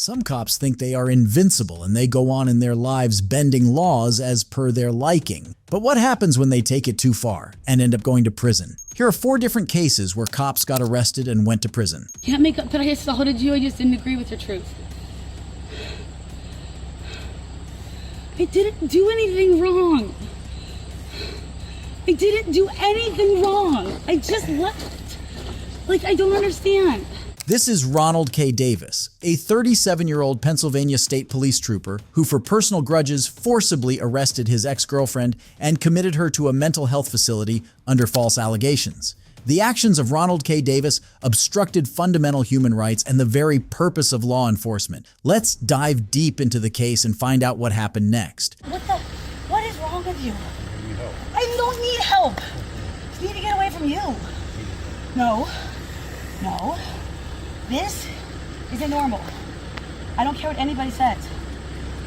Some cops think they are invincible and they go on in their lives bending laws as per their liking. But what happens when they take it too far and end up going to prison? Here are 4 different cases where cops got arrested and went to prison. Can't make up that I assaulted you, I just didn't agree with your truth. I didn't do anything wrong. I didn't do anything wrong. I just left. Like, I don't understand. This is Ronald K. Davis, a 37-year-old Pennsylvania State Police trooper who for personal grudges forcibly arrested his ex-girlfriend and committed her to a mental health facility under false allegations. The actions of Ronald K. Davis obstructed fundamental human rights and the very purpose of law enforcement. Let's dive deep into the case and find out what happened next. What is wrong with you? I don't need help. I just need to get away from you. No. This isn't normal. I don't care what anybody says.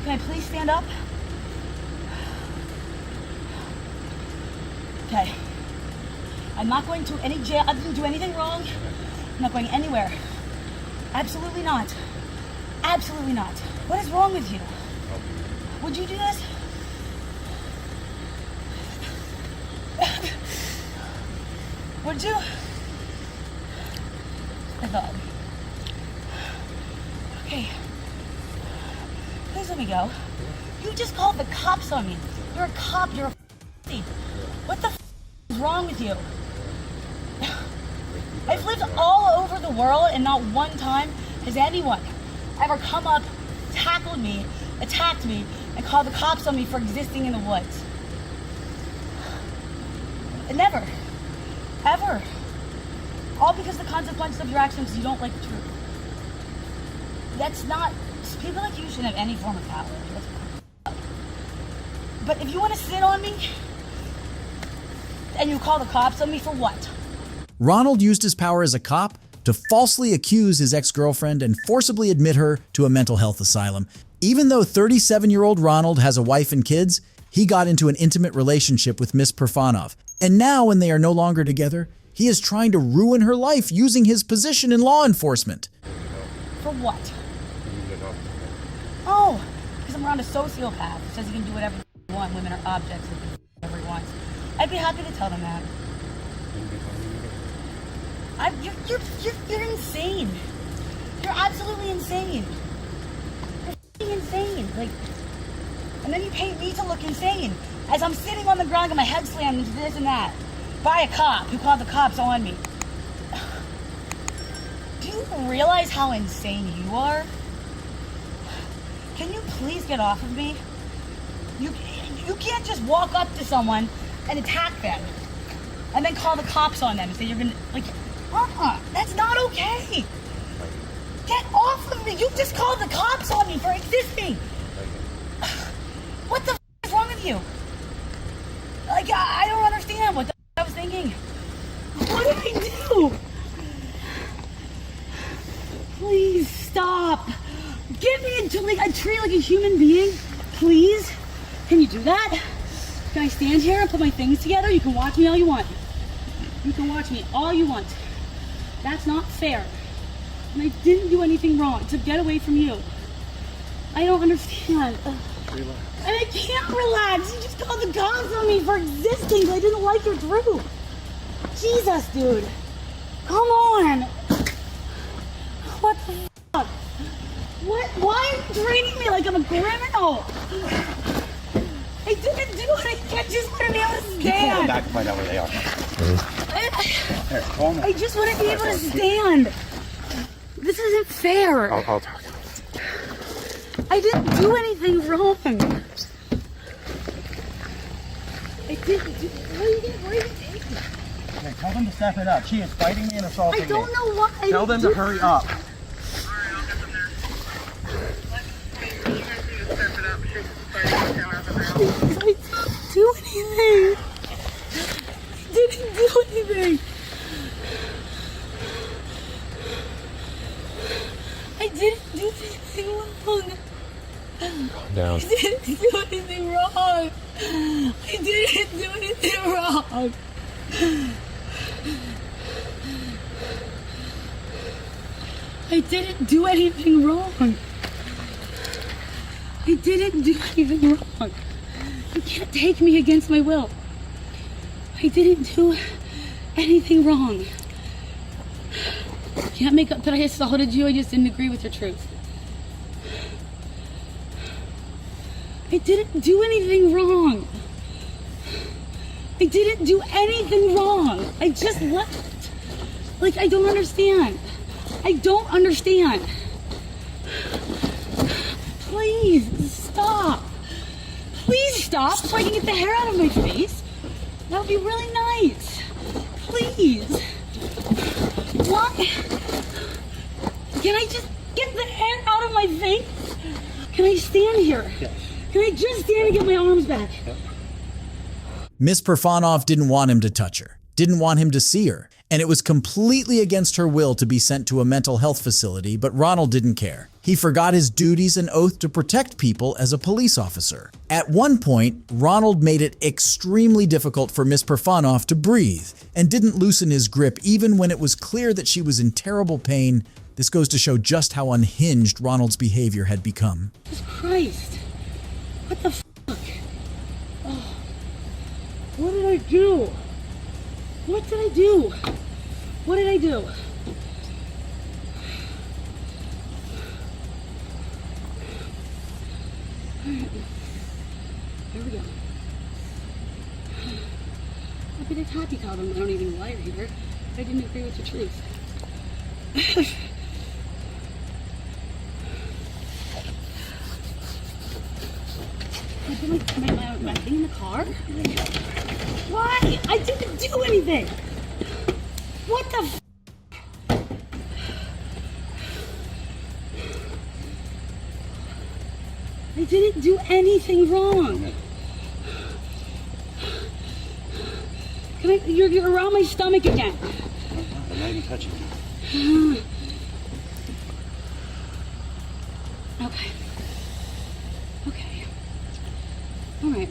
Can I please stand up? Okay. I'm not going to any jail. I didn't do anything wrong. I'm not going anywhere. Absolutely not. Absolutely not. What is wrong with you? Would you do this? Would you? I thought. Okay. Please let me go. You just called the cops on me. You're a cop. You're a f***ing. What the f*** is wrong with you? I've lived all over the world and not one time has anyone ever come up, tackled me, attacked me, and called the cops on me for existing in the woods. Never. Ever. All because of the consequences of your actions, you don't like the truth. That's not, people like you shouldn't have any form of power. But if you want to sit on me, and you call the cops on me for what? Ronald used his power as a cop to falsely accuse his ex-girlfriend and forcibly admit her to a mental health asylum. Even though 37-year-old Ronald has a wife and kids, he got into an intimate relationship with Miss Perfanov. And now when they are no longer together, he is trying to ruin her life using his position in law enforcement. For what? Oh, because I'm around a sociopath who says he can do whatever he wants. Women are objects, he can do whatever he wants. I'd be happy to tell them that. You're insane. You're absolutely insane. You're f***ing insane. Like, and then you paint me to look insane as I'm sitting on the ground with my head slammed into this and that by a cop who called the cops on me. Do you realize how insane you are? Can you please get off of me? You can't just walk up to someone and attack them and then call the cops on them and say you're gonna, like, that's not okay. Get off of me. You just called the cops on me for existing. What the f*** is wrong with you? Like, I don't understand what the f*** I was thinking. What did I do? Please stop. Get me into, like, I treat like a human being. Please. Can you do that? Can I stand here and put my things together? You can watch me all you want. You can watch me all you want. That's not fair. And I didn't do anything wrong to get away from you. I don't understand. Relax. And I can't relax. You just called the cops on me for existing. I didn't like your truth. Jesus, dude. Come on. What the fuck? What? Why are you treating me like I'm a criminal? I didn't do anything. I just want to be able to stand. Keep pulling back to find out where they are. Here, call me. I just want to be able to stand. This isn't fair. I'll talk. I didn't do anything wrong. I didn't do. Where are you taking me? Okay, tell them to step it up. She is fighting me and assaulting me. I don't know why. Tell them to hurry up. I didn't do anything. I didn't do anything. I didn't do anything wrong. Calm down. I didn't do anything wrong. I didn't do anything wrong. I didn't do anything wrong. didn't do anything wrong. You can't take me against my will. I didn't do anything wrong. You can't make up that I assaulted you. I just didn't agree with your truth. I didn't do anything wrong. I didn't do anything wrong. I just left. Like, I don't understand. I don't understand. Please, stop. Please stop so I can get the hair out of my face. That would be really nice. Please. Why? Can I just get the hair out of my face? Can I stand here? Yes. Can I just stand and get my arms back? Miss Perfanov didn't want him to touch her, didn't want him to see her, and it was completely against her will to be sent to a mental health facility, but Ronald didn't care. He forgot his duties and oath to protect people as a police officer. At one point, Ronald made it extremely difficult for Miss Perfanov to breathe and didn't loosen his grip even when it was clear that she was in terrible pain. This goes to show just how unhinged Ronald's behavior had become. Jesus Christ. What the fuck? Oh. What did I do? What did I do? What did I do? Here we go. I've been a happy tell them I don't even lie here. I didn't agree with the truth. My thing in the car? Why? I didn't do anything. What the f? I didn't do anything wrong. Can I? You're around my stomach again. I'm not even touching you. Okay. Okay. All right.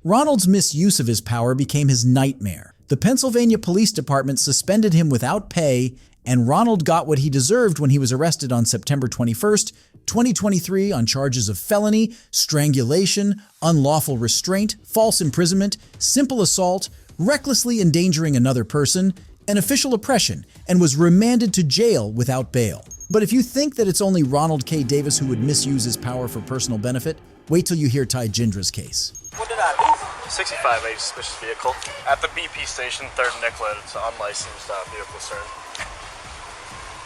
Ronald's misuse of his power became his nightmare. The Pennsylvania Police Department suspended him without pay, and Ronald got what he deserved when he was arrested on September 21st, 2023 on charges of felony, strangulation, unlawful restraint, false imprisonment, simple assault, recklessly endangering another person, and official oppression, and was remanded to jail without bail. But if you think that it's only Ronald K. Davis who would misuse his power for personal benefit, wait till you hear Ty Jindra's case. What did I do? 65A suspicious vehicle at the BP station, 3rd and Nicollet. It's an unlicensed vehicle, sir.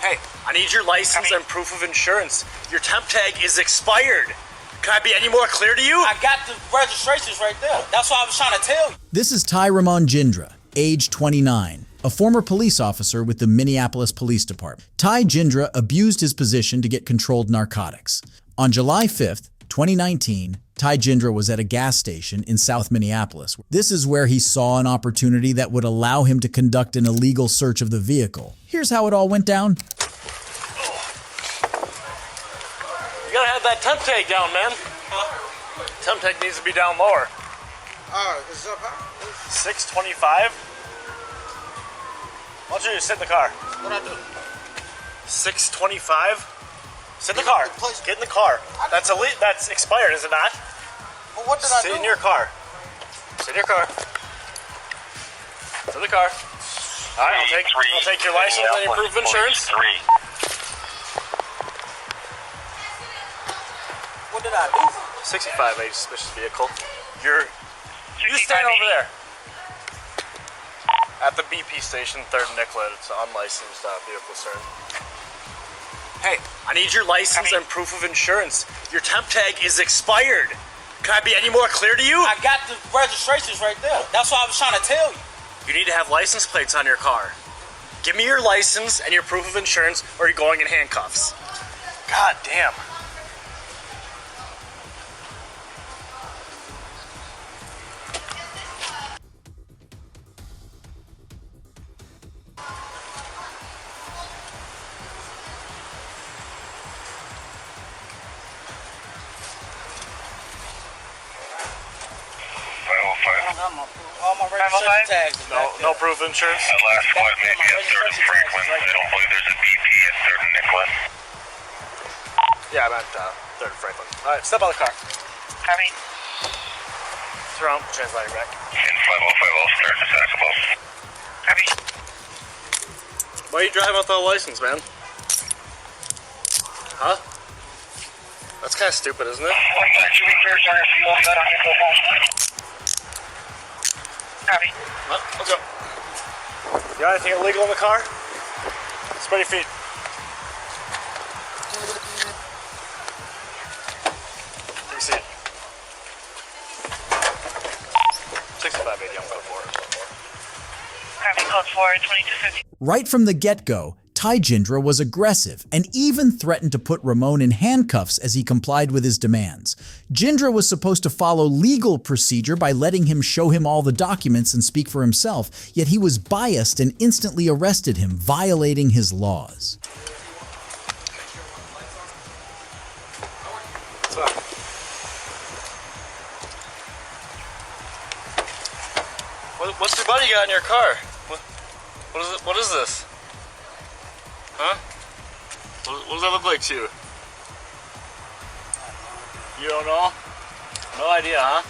Hey, I need your license and proof of insurance. Your temp tag is expired. Can I be any more clear to you? I got the registrations right there. That's what I was trying to tell you. This is Ty Ramon Jindra, age 29, a former police officer with the Minneapolis Police Department. Ty Jindra abused his position to get controlled narcotics. On July 5th, 2019, Ty Jindra was at a gas station in South Minneapolis. This is where he saw an opportunity that would allow him to conduct an illegal search of the vehicle. Here's how it all went down. You gotta have that temp tag down, man. Temp tag needs to be down lower. Is it up high? 625. Why don't you just sit in the car? What'd I do? 625. Sit in the car. Please. Get in the car. That's expired, is it not? Well, what did I do? Sit in your car. Sit in your car. Sit in the car. All right, I'll take your license and your proof of insurance. What did I do? 65A suspicious vehicle. You stand over there. At the BP station, 3rd and Nicollet. It's an unlicensed vehicle, sir. Hey, I need your license and proof of insurance. Your temp tag is expired. Can I be any more clear to you? I got the registrations right there. That's what I was trying to tell you. You need to have license plates on your car. Give me your license and your proof of insurance, or you're going in handcuffs. God damn. All my registration tags is back there. No proof of insurance? The last flight may be at 3rd and Franklin. I don't believe there's a BP at 3rd and Nicollet. Yeah, I'm at 3rd Franklin. All right, step out of the car. Copy. Turn around, put your hands behind your back. 5050, start accessible. Copy. Why are you driving without a license, man? Huh? That's kind of stupid, isn't it? Should be clear, sir, if you want that on your phone. Copy. Let's go. You got anything illegal in the car? Spread your feet. Take a seat. 6580, I'm code 4. Copy, code 4, 2250. Right from the get-go, Ty Jindra was aggressive and even threatened to put Ramon in handcuffs as he complied with his demands. Jindra was supposed to follow legal procedure by letting him show him all the documents and speak for himself, yet he was biased and instantly arrested him, violating his laws. What's your buddy got in your car? What is this? Huh? What does that look like to you? You don't know? No idea, huh?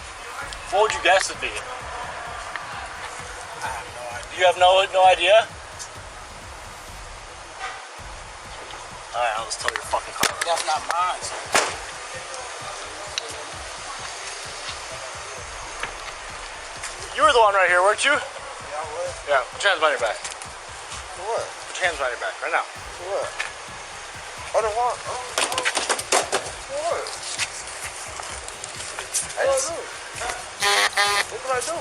What would you guess it'd be? I have no idea. You have no idea? Alright, I'll just tell your fucking car. That's not mine, sir. You were the one right here, weren't you? Yeah, I was. Yeah, put your hands behind your back. For what? Put your hands behind your back, right now. For what? I don't want. For what? What do I do? What did I do?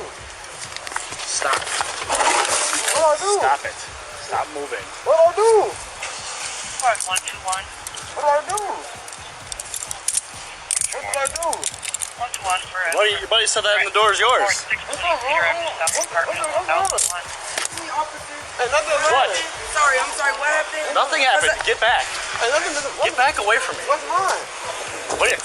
Stop. What do I do? Stop it. Stop moving. What do I do? Park 121. What do I do? What did I do? 121 for us. Your buddy said that in the door is yours. Hey, nothing What? Sorry, I'm sorry, what happened? Nothing happened. Get back. Hey, nothing. Get back away from me. What's mine? Wait.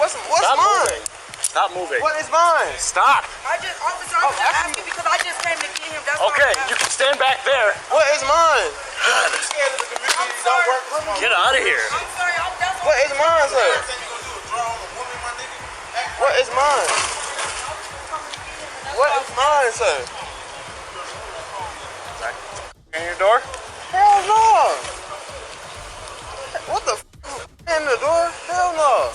What's Stop mine? moving. Stop moving. What is mine? Stop. Officer, I'm just asking because I just came to get him. That's Okay, all I'm you can stand back there. What is mine? Get out of here. I'm sorry, that's What is mine, sir? What is mine? What is mine, sir? In your door? Hell no! What the f*** in the door? Hell no!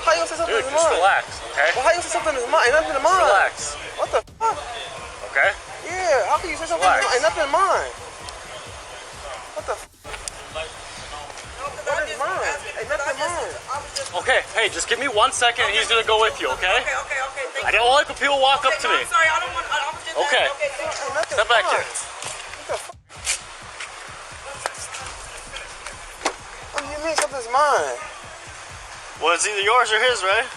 How you gonna say something Dude, is just mine? relax, okay? Well, how you gonna say something is mine? Ain't nothing to mine. Relax, What the fuck? okay? Yeah, how can you say something Relax. is mine? Ain't nothing mine. What the f***? What is mine? Ain't nothing mine. Okay, hey, just give me 1 second and he's gonna go with you, okay? Okay, thank I don't like when people walk up to me. I'm sorry, I don't want, I was just Okay. asking. Okay, thank you. Ain't nothing Step back mine. here. What the fuck? What do you mean something's mine? Well, it's either yours or his, right?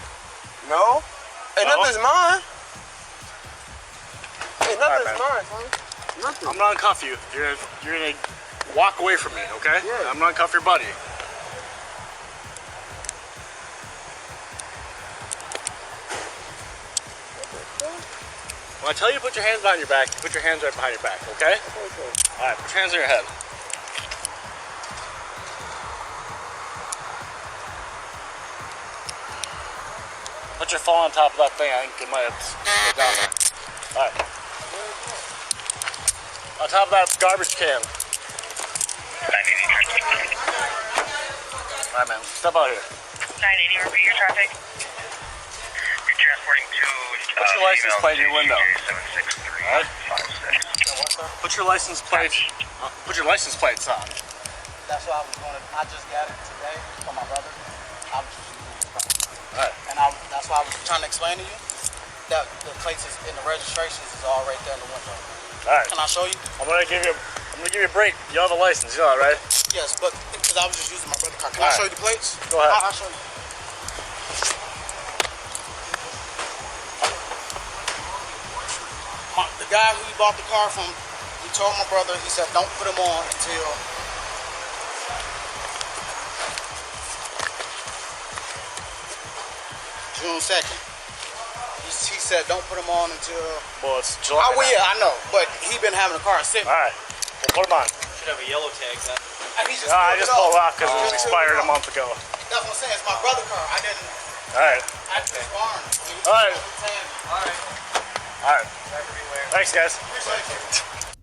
No. Ain't No? nothing's mine. Ain't nothing's man. mine, son. Nothing. I'm gonna uncuff you. You're gonna walk away from me, okay? Yeah. I'm gonna uncuff your buddy. When I tell you to put your hands behind your back, you put your hands right behind your back, okay? Okay. Alright, put your hands on your head. Put your phone on top of that thing. I think it might have go down there. Alright. On top of that garbage can. Alright, man. Step out here. 980, repeat your traffic. You're transporting to... Put your license plate in your window. Alright? 76356. Put your license plates. Put your license plates on. That's what I was going to. I just got it today from my brother. I was just using the car. Alright. And that's why I was trying to explain to you that the plates is in the registrations is all right there in the window. Alright. Can I show you? I'm gonna give you a break. You have a license, you know that, right? Yes, but because I was just using my brother's car. Can All I right. show you the plates? Go ahead. I'll show you. The guy who he bought the car from, he told my brother, he said, don't put him on until June 2nd. He said, don't put him on until... Well, it's July. Oh, well, yeah, I know. But he been having a car sitting. Alright. Well, put them on. Should have a yellow tag, that. He's just I pulled just it pulled off. off because it was expired a month ago. That's what I'm saying. It's my brother's car. I didn't. All right. I just barn. All right. All right. All right. Thanks, guys.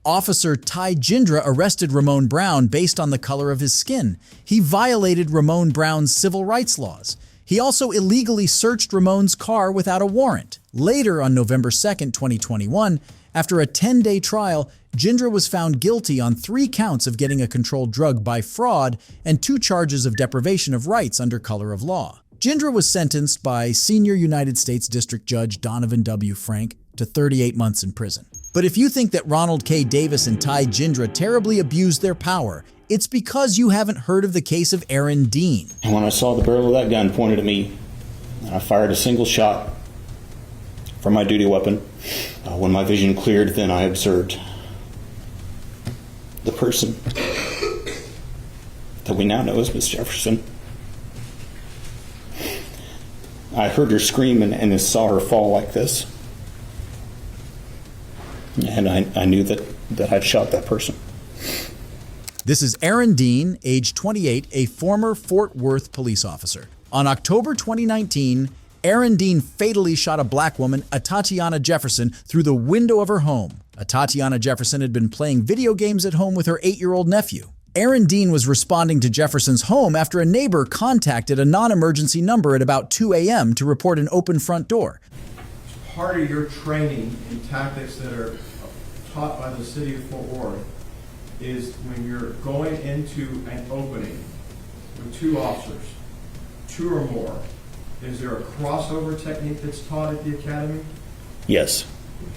Officer Ty Jindra arrested Ramon Brown based on the color of his skin. He violated Ramon Brown's civil rights laws. He also illegally searched Ramon's car without a warrant. Later, on November 2nd, 2021, after a 10-day trial, Jindra was found guilty on 3 counts of getting a controlled drug by fraud and 2 charges of deprivation of rights under color of law. Jindra was sentenced by Senior United States District Judge Donovan W. Frank to 38 months in prison. But if you think that Ronald K. Davis and Ty Jindra terribly abused their power, it's because you haven't heard of the case of Aaron Dean. And when I saw the barrel of that gun pointed at me, I fired a single shot from my duty weapon. When my vision cleared, then I observed the person that we now know as Miss Jefferson. I heard her scream and saw her fall like this. And I knew that I'd shot that person. This is Aaron Dean, age 28, a former Fort Worth police officer. On October 2019, Aaron Dean fatally shot a black woman, Atatiana Jefferson, through the window of her home. Atatiana Jefferson had been playing video games at home with her 8-year-old nephew. Aaron Dean was responding to Jefferson's home after a neighbor contacted a non-emergency number at about 2 a.m. to report an open front door. Part of your training and tactics that are taught by the city of Fort Worth is when you're going into an opening with 2 officers, 2 or more, is there a crossover technique that's taught at the academy? Yes.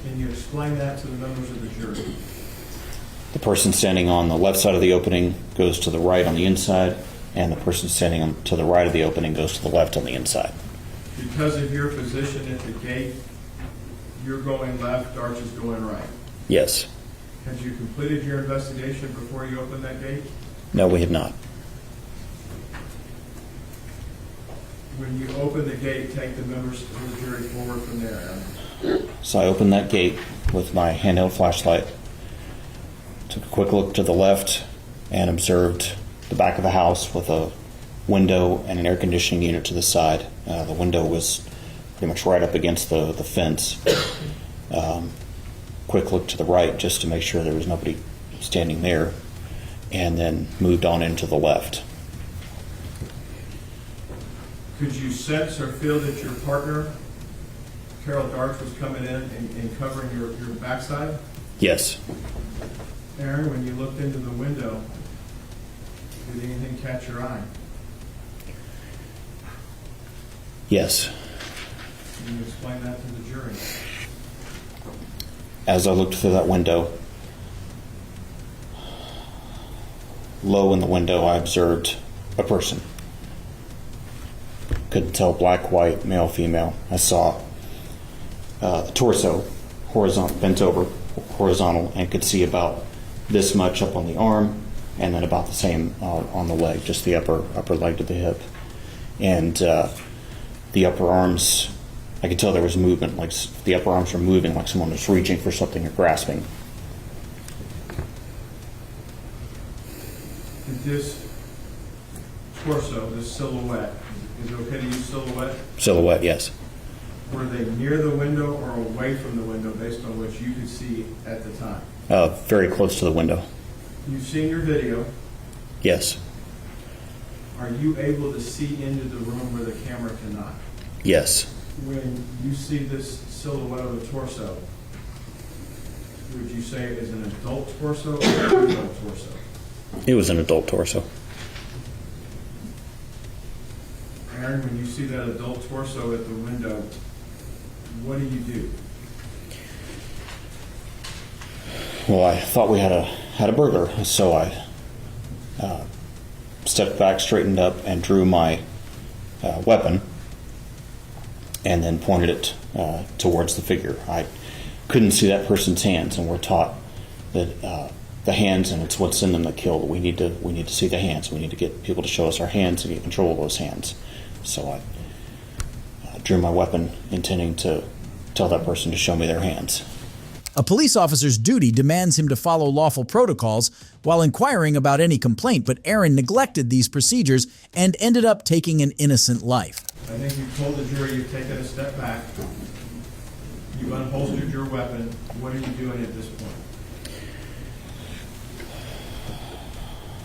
Can you explain that to the members of the jury? The person standing on the left side of the opening goes to the right on the inside, and the person standing to the right of the opening goes to the left on the inside. Because of your position at the gate, you're going left, Arch is going right. Yes. Had you completed your investigation before you opened that gate? No, we have not. When you open the gate, take the members of the jury forward from there. So I opened that gate with my handheld flashlight, took a quick look to the left, and observed the back of the house with a window and an air conditioning unit to the side. The window was pretty much right up against the fence. Quick look to the right just to make sure there was nobody standing there, and then moved on into the left. Could you sense or feel that your partner, Carol Darch, was coming in and covering your backside? Yes. Aaron, when you looked into the window, did anything catch your eye? Yes. Can you explain that to the jury? As I looked through that window, low in the window, I observed a person. Couldn't tell black, white, male, female. I saw the torso, bent over, horizontal, and could see about this much up on the arm, and then about the same on the leg, just the upper leg to the hip. And the upper arms, I could tell there was movement, like the upper arms were moving, like someone was reaching for something or grasping. Did this torso, this silhouette, is it okay to use silhouette? Silhouette, yes. Were they near the window or away from the window based on what you could see at the time? Very close to the window. You've seen your video. Yes. Are you able to see into the room where the camera cannot? Yes. When you see this silhouette of the torso, would you say it is an adult torso or an adult torso? It was an adult torso. Aaron, when you see that adult torso at the window, what do? Well, I thought we had a burglar, so I stepped back, straightened up, and drew my weapon, and then pointed it towards the figure. I couldn't see that person's hands, and we're taught that the hands, and it's what's in them that kill. We need to see the hands. We need to get people to show us our hands and get control of those hands. So I drew my weapon, intending to tell that person to show me their hands. A police officer's duty demands him to follow lawful protocols while inquiring about any complaint, but Aaron neglected these procedures and ended up taking an innocent life. I think you told the jury you've taken a step back. You've unholstered your weapon. What are you doing at this point?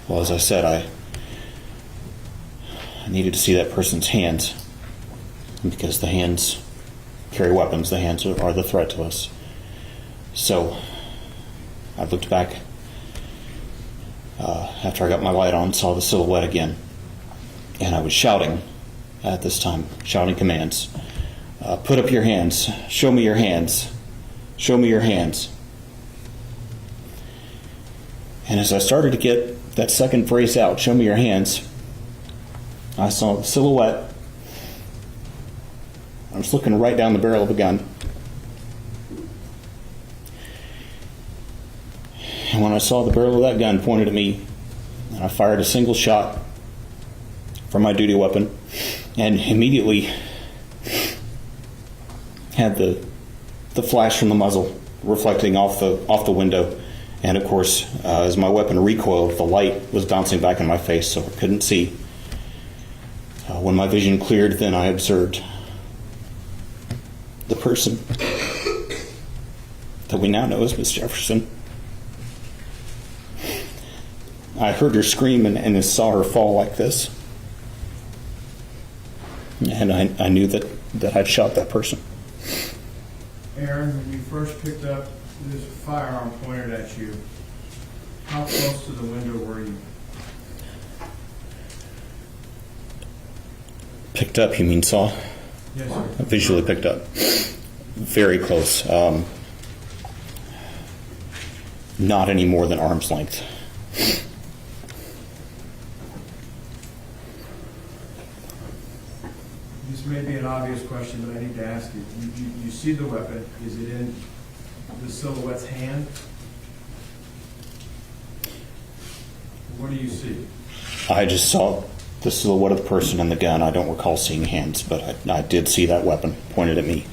Well, as I said, I needed to see that person's hands, because the hands carry weapons. The hands are the threat to us. So I looked back after I got my light on, saw the silhouette again, and I was shouting at this time, shouting commands. Put up your hands. Show me your hands. Show me your hands. And as I started to get that second phrase out, show me your hands, I saw the silhouette. I was looking right down the barrel of a gun. And when I saw the barrel of that gun pointed at me, I fired a single shot from my duty weapon, and immediately had the flash from the muzzle reflecting off the window. And of course, as my weapon recoiled, the light was bouncing back in my face, so I couldn't see. When my vision cleared, then I observed the person that we now know as Miss Jefferson. I heard her scream and saw her fall like this. And I knew that I'd shot that person. Aaron, when you first picked up this firearm pointed at you, how close to the window were you? Picked up, you mean saw? Yes, sir. Visually picked up. Very close. Not any more than arm's length. This may be an obvious question, but I need to ask you. You see the weapon. Is it in the silhouette's hand? What do you see? I just saw the silhouette of the person and the gun. I don't recall seeing hands, but I did see that weapon pointed at me.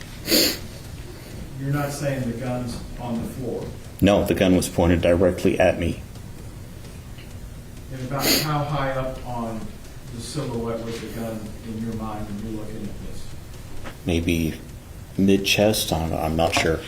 You're not saying the gun's on the floor? No, the gun was pointed directly at me. And about how high up on the silhouette was the gun in your mind when you're looking at this? Maybe mid-chest? I'm not sure.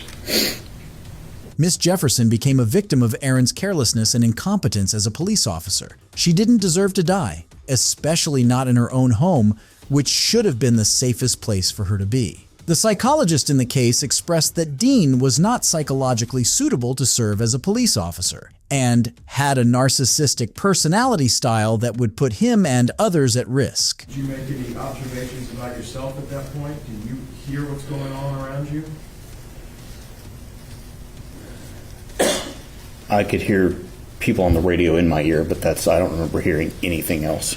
Miss Jefferson became a victim of Aaron's carelessness and incompetence as a police officer. She didn't deserve to die, especially not in her own home, which should have been the safest place for her to be. The psychologist in the case expressed that Dean was not psychologically suitable to serve as a police officer and had a narcissistic personality style that would put him and others at risk. Did you make any observations about yourself at that point? Did you hear what's going on around you? I could hear people on the radio in my ear, but I don't remember hearing anything else.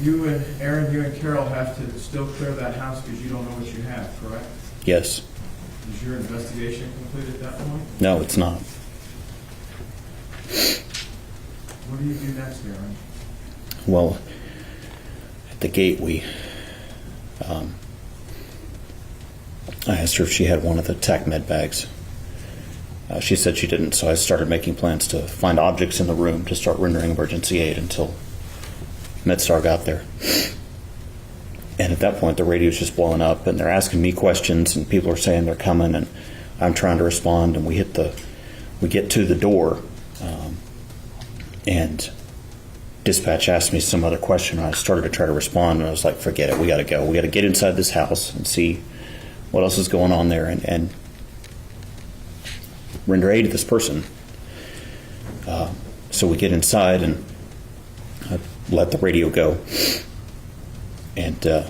You and Aaron, you and Carol have to still clear that house because you don't know what you have, correct? Yes. Is your investigation complete at that point? No, it's not. What do you do next, Aaron? Well, at the gate, I asked her if she had one of the TAC med bags. She said she didn't, so I started making plans to find objects in the room to start rendering emergency aid until MedStar got there. And at that point, the radio's just blowing up, and they're asking me questions, and people are saying they're coming, and I'm trying to respond, and we get to the door, and dispatch asked me some other question, and I started to try to respond, and I was like, forget it, we gotta go. We gotta get inside this house and see what else is going on there, and render aid to this person. So we get inside, and I let the radio go, and then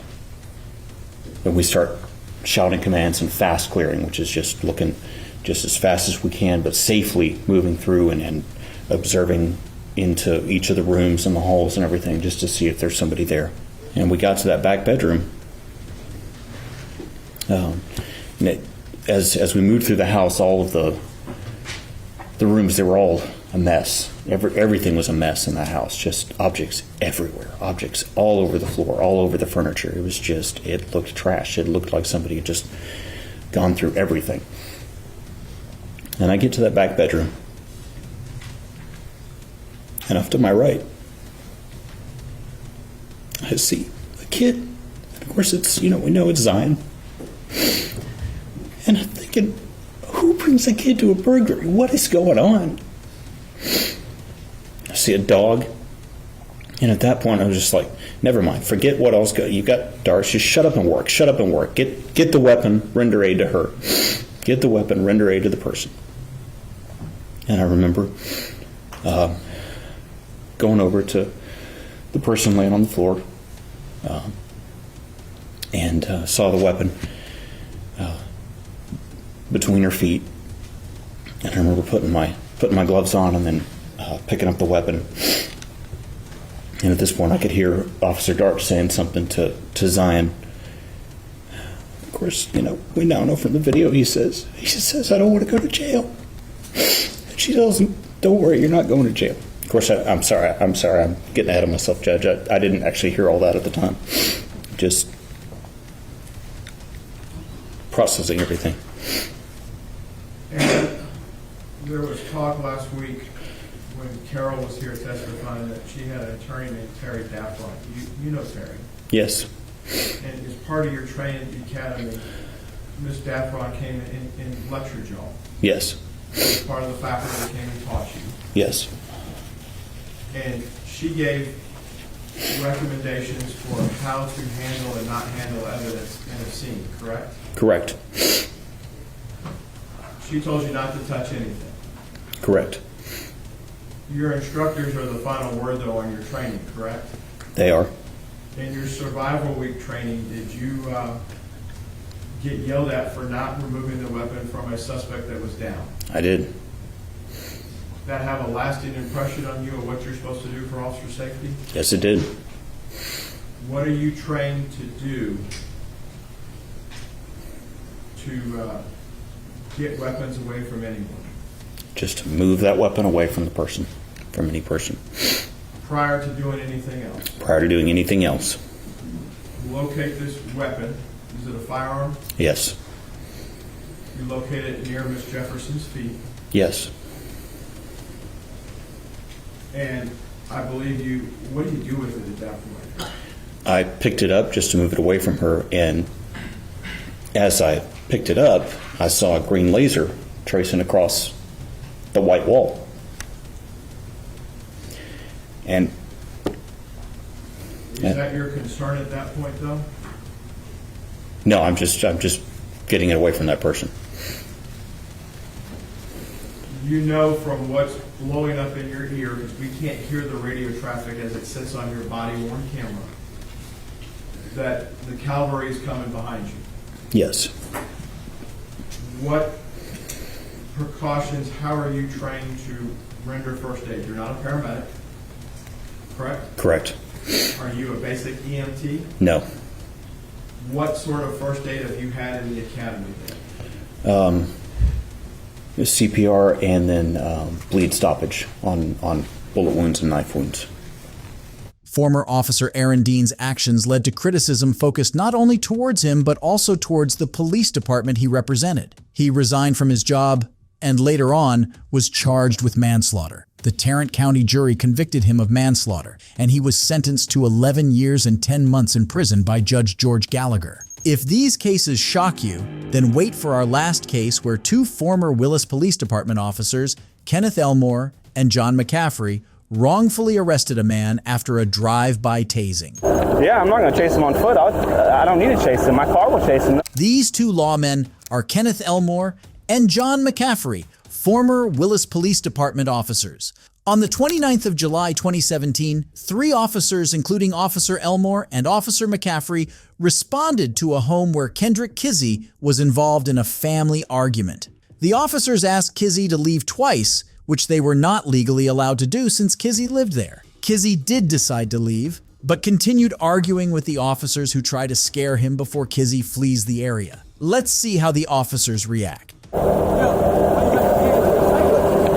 we start shouting commands and fast clearing, which is just looking just as fast as we can, but safely moving through and observing into each of the rooms and the halls and everything, just to see if there's somebody there. And we got to that back bedroom. As we moved through the house, all of the rooms, they were all a mess. Everything was a mess in that house, just objects everywhere, objects all over the floor, all over the furniture. It looked trash. It looked like somebody had just gone through everything. And I get to that back bedroom, and off to my right, I see a kid. And of course, it's, we know it's Zion. And I'm thinking, who brings a kid to a burglary? What is going on? I see a dog. And at that point, I was just like, never mind. Forget what else. You got Darce. Just shut up and work. Shut up and work. Get the weapon. Render aid to her. Get the weapon. Render aid to the person. And I remember going over to the person laying on the floor and saw the weapon between her feet. And I remember putting my gloves on and then picking up the weapon. And at this point, I could hear Officer Darch saying something to Zion. Of course, we now know from the video, he just says, I don't want to go to jail. And she tells him, don't worry, you're not going to jail. Of course, I'm sorry, I'm getting ahead of myself, Judge. I didn't actually hear all that at the time. Just processing everything. And there was talk last week when Carol was here testifying that she had an attorney named Terry Daffron. You know Terry. Yes. And as part of your training at the academy, Ms. Daffron came and lectured y'all. Yes. As part of the faculty that came and taught you. Yes. And she gave recommendations for how to handle and not handle evidence in a scene, correct? Correct. She told you not to touch anything. Correct. Your instructors are the final word, though, on your training, correct? They are. In your survival week training, did you get yelled at for not removing the weapon from a suspect that was down? I did. That have a lasting impression on you of what you're supposed to do for officer safety? Yes, it did. What are you trained to do to get weapons away from anyone? Just to move that weapon away from the person, from any person. Prior to doing anything else? Prior to doing anything else. Locate this weapon. Is it a firearm? Yes. You locate it near Miss Jefferson's feet. Yes. And I believe what do you do with it at that point? I picked it up just to move it away from her, and as I picked it up, I saw a green laser tracing across the white wall. And is that your concern at that point, though? No, I'm just getting it away from that person. You know from what's blowing up in your ear, because we can't hear the radio traffic as it sits on your body-worn camera, that the cavalry is coming behind you. Yes. What precautions, how are you trained to render first aid? You're not a paramedic, correct? Correct. Are you a basic EMT? No. What sort of first aid have you had in the academy? CPR and then bleed stoppage on bullet wounds and knife wounds. Former Officer Aaron Dean's actions led to criticism focused not only towards him, but also towards the police department he represented. He resigned from his job and later on was charged with manslaughter. The Tarrant County jury convicted him of manslaughter, and he was sentenced to 11 years and 10 months in prison by Judge George Gallagher. If these cases shock you, then wait for our last case where two former Willis Police Department officers, Kenneth Elmore and John McCaffrey, wrongfully arrested a man after a drive-by tasing. Yeah, I'm not going to chase him on foot. I don't need to chase him. My car will chase him. These two lawmen are Kenneth Elmore and John McCaffrey, former Willis Police Department officers. On the 29th of July 2017, 3 officers, including Officer Elmore and Officer McCaffrey, responded to a home where Kendrick Kizzy was involved in a family argument. The officers asked Kizzy to leave twice, which they were not legally allowed to do since Kizzy lived there. Kizzy did decide to leave, but continued arguing with the officers who try to scare him before Kizzy flees the area. Let's see how the officers react.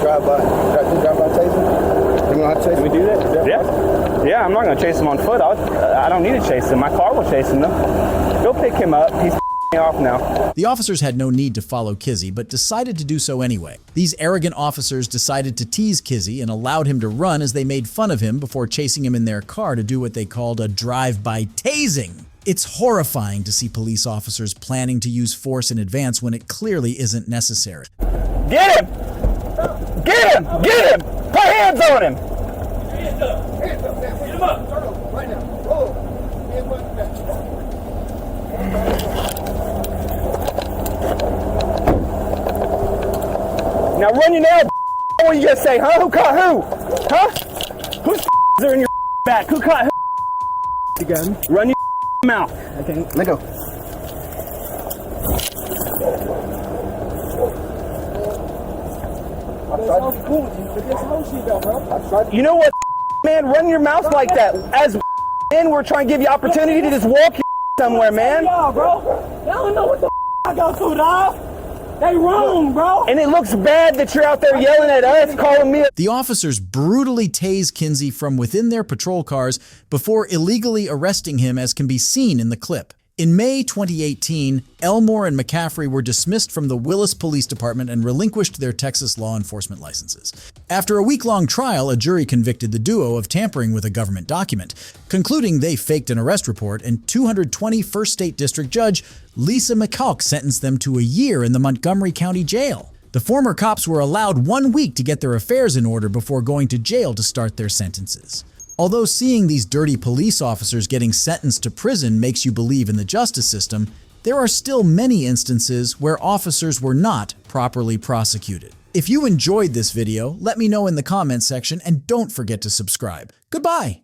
Drive-by tasing? You want to chase him? Can we do that? Yeah, I'm not going to chase him on foot. I don't need to chase him. My car will chase him, though. Go pick him up. He's me off now. The officers had no need to follow Kizzy, but decided to do so anyway. These arrogant officers decided to tease Kizzy and allowed him to run as they made fun of him before chasing him in their car to do what they called a drive-by tasing. It's horrifying to see police officers planning to use force in advance when it clearly isn't necessary. Get him! Get him! Get him! Put hands on him! Hands up! Hands up! Now, get him up! Turn over right now. Roll. Hands up back. Now run your nail. What are you gonna say, huh? Who caught who? Huh? Whose are in your back? Who caught who? You got him. Run your mouth. Okay, let go. You know what, man? Run your mouth like that. As men, we're trying to give you opportunity to just walk your somewhere, man. Y'all, bro. Y'all don't know what the I go through, dog. They wrong, bro. And it looks bad that you're out there yelling at us, calling me. The officers brutally tase Kinsey from within their patrol cars before illegally arresting him, as can be seen in the clip. In May 2018, Elmore and McCaffrey were dismissed from the Willis Police Department and relinquished their Texas law enforcement licenses. After a week-long trial, a jury convicted the duo of tampering with a government document, concluding they faked an arrest report, and 220 First State District Judge Lisa McCulk sentenced them to a year in the Montgomery County Jail. The former cops were allowed 1 week to get their affairs in order before going to jail to start their sentences. Although seeing these dirty police officers getting sentenced to prison makes you believe in the justice system, there are still many instances where officers were not properly prosecuted. If you enjoyed this video, let me know in the comments section and don't forget to subscribe. Goodbye!